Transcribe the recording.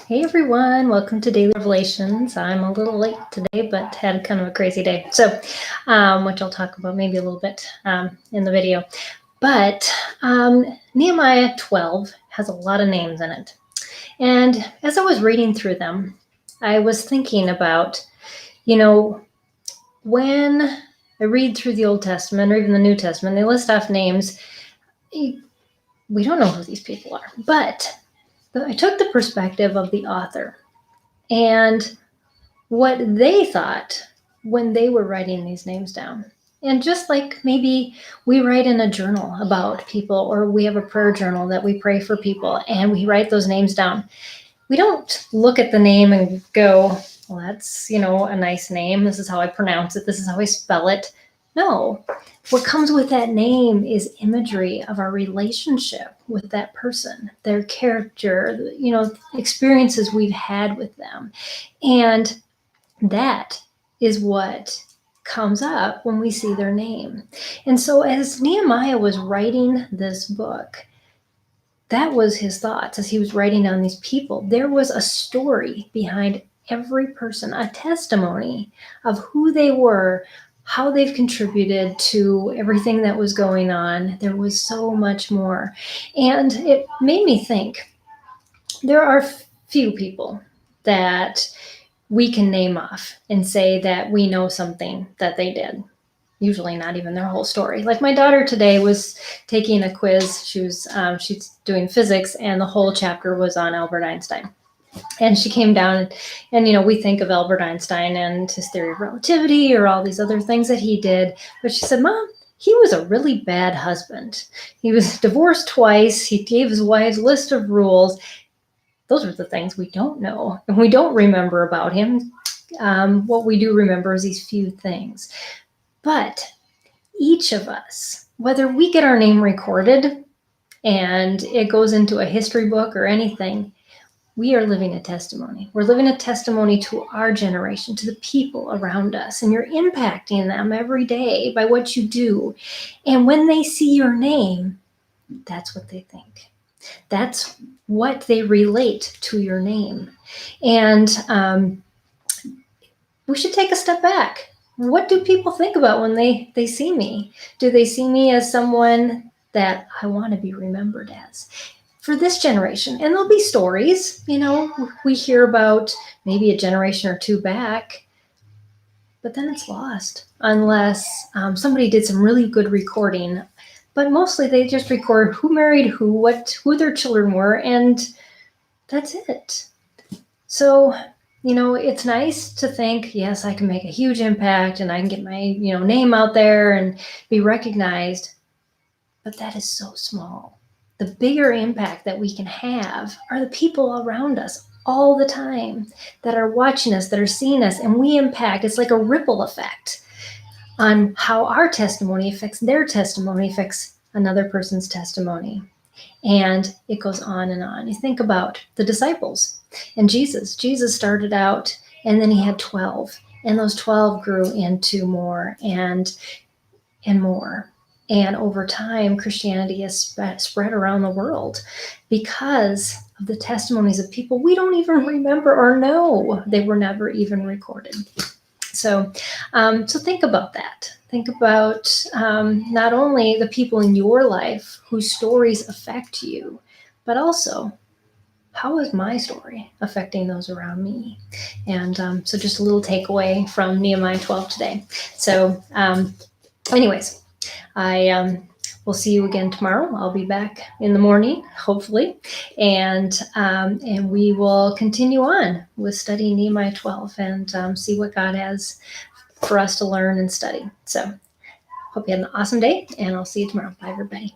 Hey everyone, welcome to Daily Revelations. I'm a little late today, but had kind of a crazy day. So, which I'll talk about maybe a little bit in the video. But Nehemiah 12 has a lot of names in it. And as I was reading through them, I was thinking about, when I read through the Old Testament or even the New Testament, they list off names. We don't know who these people are, but I took the perspective of the author and what they thought when they were writing these names down. And just like maybe we write in a journal about people, or we have a prayer journal that we pray for people and we write those names down. We don't look at the name and go, well, that's, a nice name. This is how I pronounce it. This is how I spell it. No, what comes with that name is imagery of our relationship with that person, their character, experiences we've had with them. And that is what comes up when we see their name. And so as Nehemiah was writing this book, that was his thoughts as he was writing down these people. There was a story behind every person, a testimony of who they were, how they've contributed to everything that was going on. There was so much more. And it made me think, there are few people that we can name off and say that we know something that they did. Usually not even their whole story. Like my daughter today was taking a quiz. She's doing physics, and the whole chapter was on Albert Einstein. And she came down and we think of Albert Einstein and his theory of relativity or all these other things that he did. But she said, Mom, he was a really bad husband. He was divorced twice. He gave his wives a list of rules. Those are the things we don't know and we don't remember about him. What we do remember is these few things. But each of us, whether we get our name recorded and it goes into a history book or anything, we are living a testimony. We're living a testimony to our generation, to the people around us, and you're impacting them every day by what you do. And when they see your name, that's what they think. That's what they relate to your name. And we should take a step back. What do people think about when they see me? Do they see me as someone that I want to be remembered as? For this generation, and there'll be stories, we hear about maybe a generation or two back, but then it's lost unless somebody did some really good recording. But mostly they just record who married who their children were, and that's it. So, it's nice to think, yes, I can make a huge impact and I can get my, name out there and be recognized. But that is so small. The bigger impact that we can have are the people around us all the time that are watching us, that are seeing us, and we impact. It's like a ripple effect on how our testimony affects their testimony, affects another person's testimony. And it goes on and on. You think about the disciples and Jesus. Jesus started out and then he had 12. And those 12 grew into more and more. And over time, Christianity has spread around the world because of the testimonies of people we don't even remember or know. They were never even recorded. So think about that. Think about not only the people in your life whose stories affect you, but also how is my story affecting those around me? And so just a little takeaway from Nehemiah 12 today. So anyways, I will see you again tomorrow. I'll be back in the morning, hopefully, and we will continue on with studying Nehemiah 12 and see what God has for us to learn and study. So hope you had an awesome day, and I'll see you tomorrow. Bye, everybody.